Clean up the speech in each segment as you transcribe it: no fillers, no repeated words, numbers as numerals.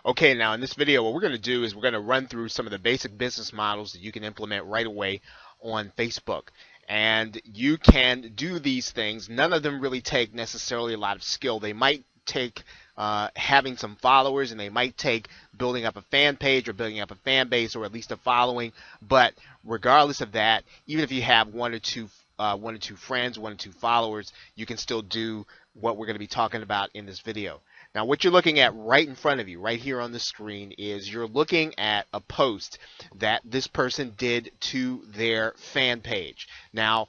Okay, now in this video, what we're going to do is we're going to run through some of the basic business models that you can implement right away on Facebook. And you can do these things. None of them really take necessarily a lot of skill. They might take having some followers, and they might take building up a fan page or building up a fan base or at least a following. But regardless of that, even if you have one or two friends, one or two followers, you can still do what we're going to be talking about in this video. Now, what you're looking at right in front of you, right here on the screen, is you're looking at a post that this person did to their fan page. Now,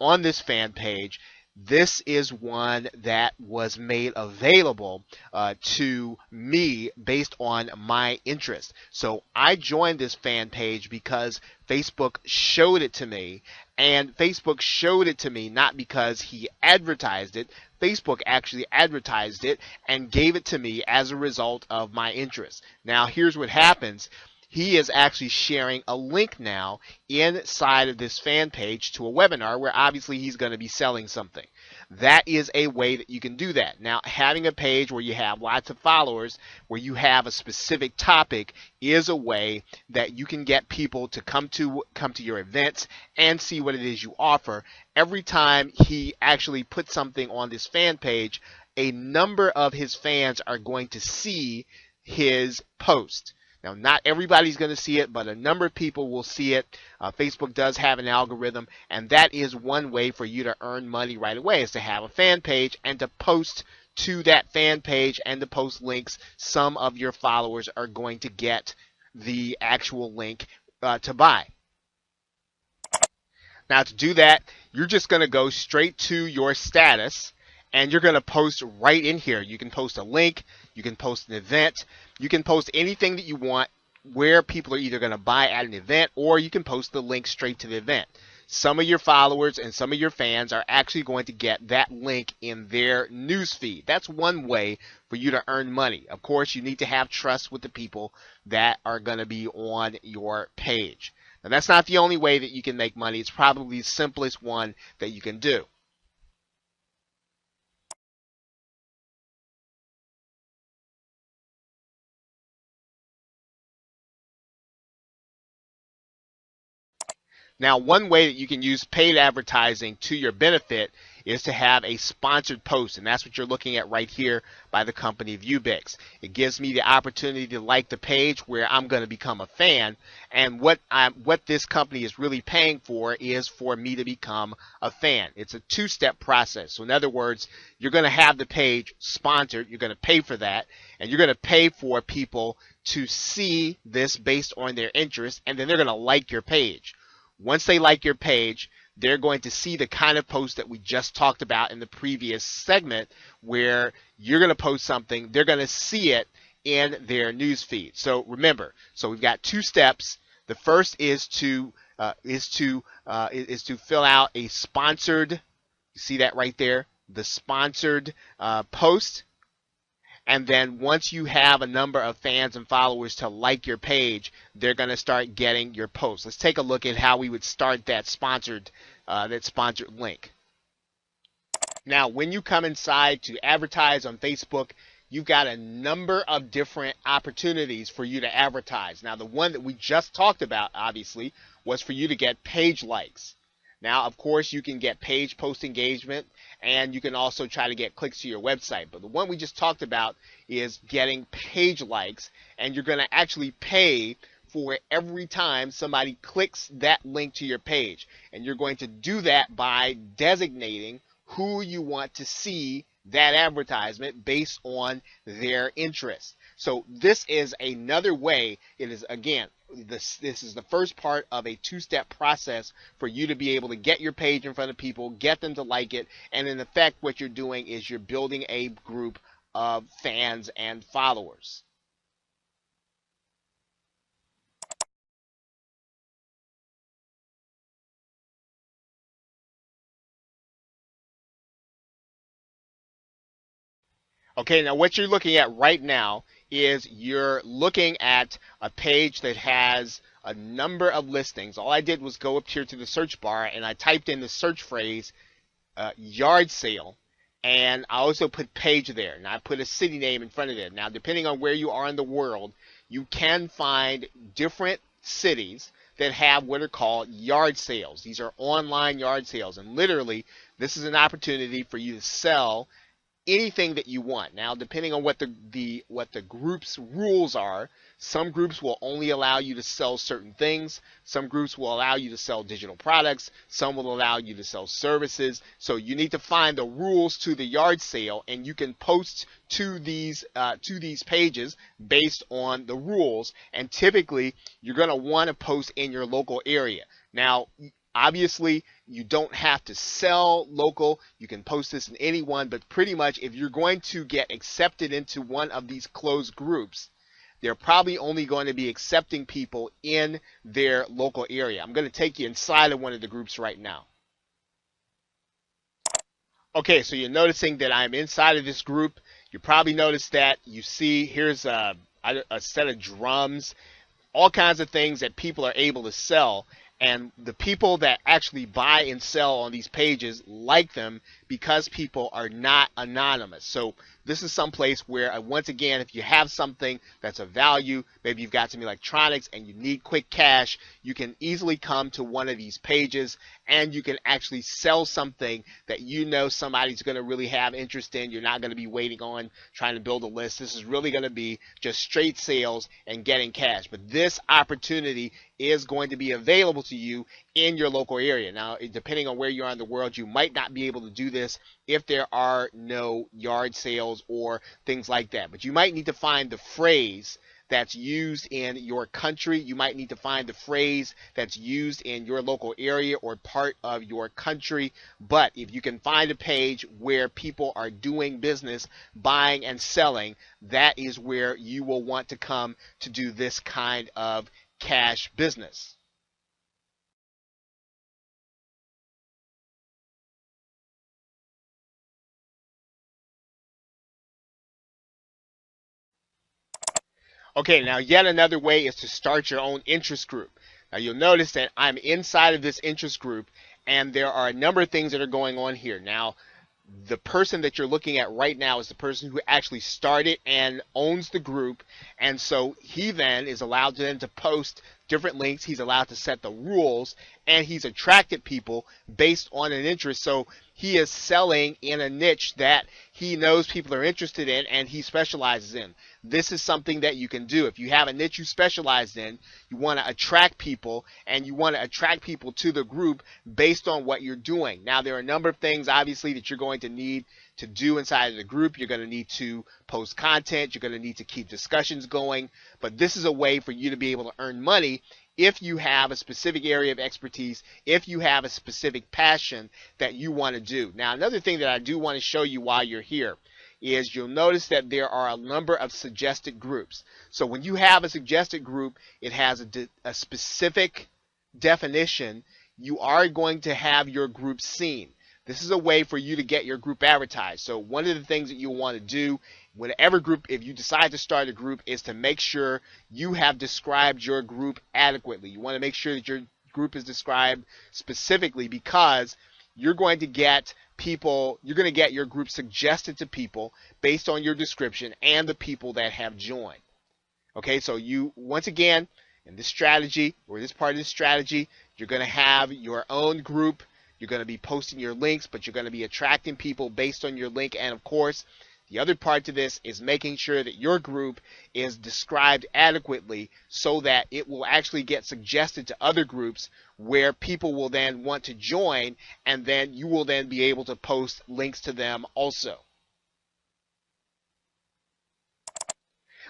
on this fan page, this is one that was made available to me based on my interest. So I joined this fan page because Facebook showed it to me, and Facebook showed it to me not because he advertised it. Facebook actually advertised it and gave it to me as a result of my interest. Now, here's what happens. He is actually sharing a link now inside of this fan page to a webinar where obviously he's going to be selling something. That is a way that you can do that. Now, having a page where you have lots of followers, where you have a specific topic, is a way that you can get people to come to your events and see what it is you offer. Every time he actually puts something on this fan page, a number of his fans are going to see his post. Now, not everybody's going to see it, but a number of people will see it. Facebook does have an algorithm, and that is one way for you to earn money right away, is to have a fan page and to post to that fan page and to post links. Some of your followers are going to get the actual link to buy. Now, to do that, you're just going to go straight to your status, and you're going to post right in here. You can post a link, you can post an event, you can post anything that you want where people are either going to buy at an event, or you can post the link straight to the event. Some of your followers and some of your fans are actually going to get that link in their newsfeed. That's one way for you to earn money. Of course, you need to have trust with the people that are going to be on your page. Now, that's not the only way that you can make money. It's probably the simplest one that you can do. Now, one way that you can use paid advertising to your benefit is to have a sponsored post, and that's what you're looking at right here by the company Viewbix. It gives me the opportunity to like the page where I'm going to become a fan, and what this company is really paying for is for me to become a fan. It's a two-step process. So in other words, you're going to have the page sponsored, you're going to pay for that, and you're going to pay for people to see this based on their interest, and then they're going to like your page. Once they like your page, they're going to see the kind of post that we just talked about in the previous segment, where you're going to post something, they're going to see it in their news feed. So remember, so we've got two steps. The first is to fill out a sponsored. You see that right there, the sponsored post. And then once you have a number of fans and followers to like your page, they're going to start getting your posts. Let's take a look at how we would start that sponsored link. Now, when you come inside to advertise on Facebook, you've got a number of different opportunities for you to advertise. Now, the one that we just talked about, obviously, was for you to get page likes. Now, of course, you can get page post engagement, and you can also try to get clicks to your website. But the one we just talked about is getting page likes, and you're going to actually pay for every time somebody clicks that link to your page. And you're going to do that by designating who you want to see that advertisement based on their interest. So this is another way. It is, again, this is the first part of a two-step process for you to be able to get your page in front of people, get them to like it, and in effect what you're doing is you're building a group of fans and followers. Okay, now what you're looking at right now is you're looking at a page that has a number of listings. All I did was go up here to the search bar and I typed in the search phrase yard sale, and I also put page there. Now I put a city name in front of it. Now depending on where you are in the world, you can find different cities that have what are called yard sales. These are online yard sales, and literally this is an opportunity for you to sell anything that you want. Now, depending on what the group's rules are, some groups will only allow you to sell certain things. Some groups will allow you to sell digital products. Some will allow you to sell services. So you need to find the rules to the yard sale, and you can post to these pages based on the rules. And typically, you're going to want to post in your local area. Now, obviously, you don't have to sell local. You can post this in any one, but pretty much if you're going to get accepted into one of these closed groups, they're probably only going to be accepting people in their local area. I'm going to take you inside of one of the groups right now. Okay, so you're noticing that I'm inside of this group. You probably noticed that you see here's a set of drums, all kinds of things that people are able to sell. And the people that actually buy and sell on these pages like them because people are not anonymous. So this is some place where, once again, if you have something that's of value, maybe you've got some electronics and you need quick cash, you can easily come to one of these pages and you can actually sell something that you know somebody's going to really have interest in. You're not going to be waiting on trying to build a list. This is really going to be just straight sales and getting cash. But this opportunity is going to be available to you in your local area. Now, depending on where you are in the world, you might not be able to do this if there are no yard sales or things like that. But you might need to find the phrase that's used in your country. You might need to find the phrase that's used in your local area or part of your country. But if you can find a page where people are doing business, buying and selling, that is where you will want to come to do this kind of cash business. Okay, now yet another way is to start your own interest group. Now you'll notice that I'm inside of this interest group and there are a number of things that are going on here. Now, the person that you're looking at right now is the person who actually started and owns the group, and so he then is allowed to post different links. He's allowed to set the rules, and he's attracted people based on an interest. So he is selling in a niche that he knows people are interested in and he specializes in. This is something that you can do. If you have a niche you specialize in, you want to attract people, and you want to attract people to the group based on what you're doing. Now, there are a number of things, obviously, that you're going to need to do inside of the group. You're going to need to post content. You're going to need to keep discussions going. But this is a way for you to be able to earn money if you have a specific area of expertise, if you have a specific passion that you want to do. Now, another thing that I do want to show you while you're here is you'll notice that there are a number of suggested groups. So when you have a suggested group, it has a specific definition. You are going to have your group seen. This is a way for you to get your group advertised. So one of the things that you want to do, whatever group, if you decide to start a group, is to make sure you have described your group adequately. You want to make sure that your group is described specifically, because you're going to get your group suggested to people based on your description and the people that have joined. Okay, so you, once again, in this strategy, or this part of the strategy, you're going to have your own group. You're going to be posting your links, but you're going to be attracting people based on your link. And of course, the other part to this is making sure that your group is described adequately so that it will actually get suggested to other groups where people will then want to join, and then you will then be able to post links to them also.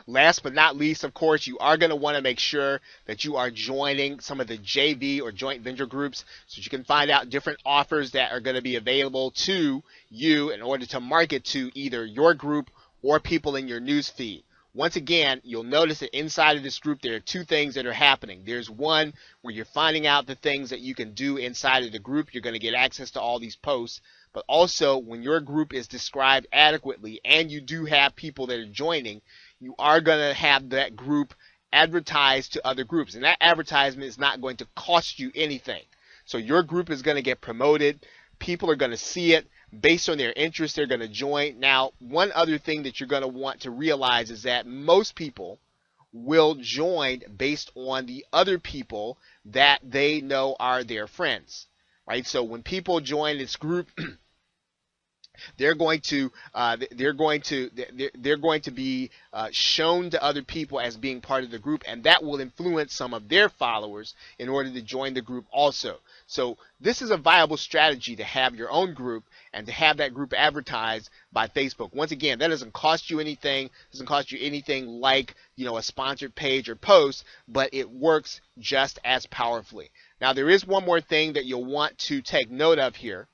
Last but not least, of course, you are going to want to make sure that you are joining some of the JV or joint venture groups so that you can find out different offers that are going to be available to you in order to market to either your group or people in your news feed. Once again, you'll notice that inside of this group there are two things that are happening. There's one where you're finding out the things that you can do inside of the group. You're going to get access to all these posts. But also, when your group is described adequately and you do have people that are joining, you are going to have that group advertise to other groups. And that advertisement is not going to cost you anything. So your group is going to get promoted. People are going to see it. Based on their interest, they're going to join. Now, one other thing that you're going to want to realize is that most people will join based on the other people that they know are their friends, right? So when people join this group, they're going to be shown to other people as being part of the group, and that will influence some of their followers in order to join the group also. So this is a viable strategy to have your own group and to have that group advertised by Facebook. Once again, that doesn't cost you anything. Doesn't cost you anything like, you know, a sponsored page or post, but it works just as powerfully. Now, there is one more thing that you'll want to take note of here.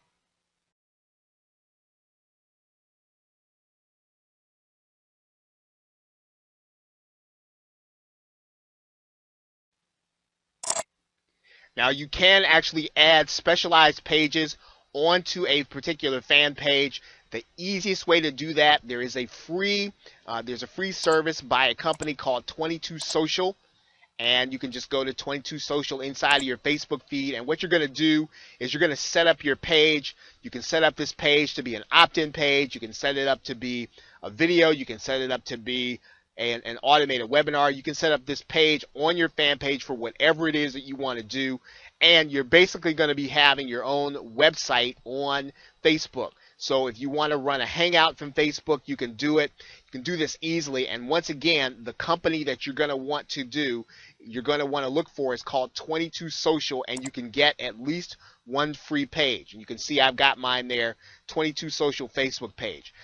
Now, you can actually add specialized pages onto a particular fan page. The easiest way to do that, there's a free service by a company called 22 Social, and you can just go to 22 Social inside of your Facebook feed, and what you're going to do is you're going to set up your page. You can set up this page to be an opt-in page. You can set it up to be a video. You can set it up to be an automated webinar. You can set up this page on your fan page for whatever it is that you want to do, and you're basically going to be having your own website on Facebook. So if you want to run a hangout from Facebook, you can do it. You can do this easily, and once again, the company that you're going to want to look for is called 22 Social, and you can get at least one free page. And you can see I've got mine there, 22 Social Facebook page.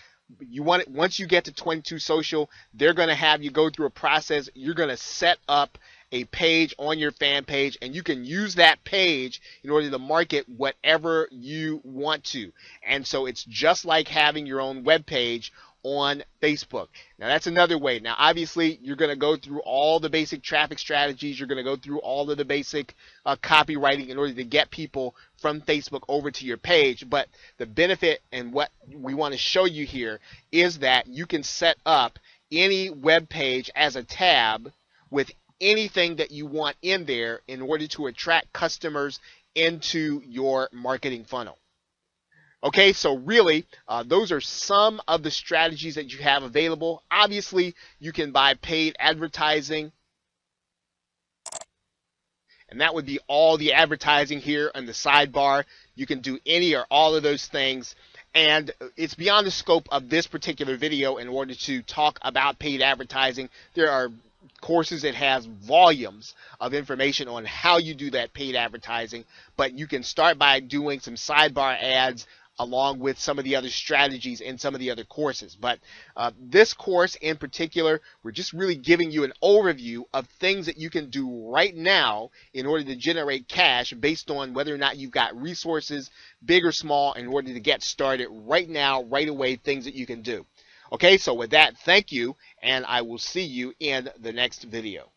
Once you get to 22 Social, they're going to have you go through a process. You're going to set up a page on your fan page, and you can use that page in order to market whatever you want to. And so it's just like having your own web page on Facebook. Now, that's another way. Now, obviously, you're going to go through all the basic traffic strategies. You're going to go through all of the basic copywriting in order to get people from Facebook over to your page. But the benefit and what we want to show you here is that you can set up any web page as a tab with anything that you want in there in order to attract customers into your marketing funnel. Okay, so really, those are some of the strategies that you have available. Obviously, you can buy paid advertising, and that would be all the advertising here on the sidebar. You can do any or all of those things, and it's beyond the scope of this particular video in order to talk about paid advertising. There are courses that has volumes of information on how you do that paid advertising, but you can start by doing some sidebar ads along with some of the other strategies in some of the other courses. But this course in particular, we're just really giving you an overview of things that you can do right now in order to generate cash based on whether or not you've got resources, big or small, in order to get started right now, right away, things that you can do. Okay, so with that, thank you, and I will see you in the next video.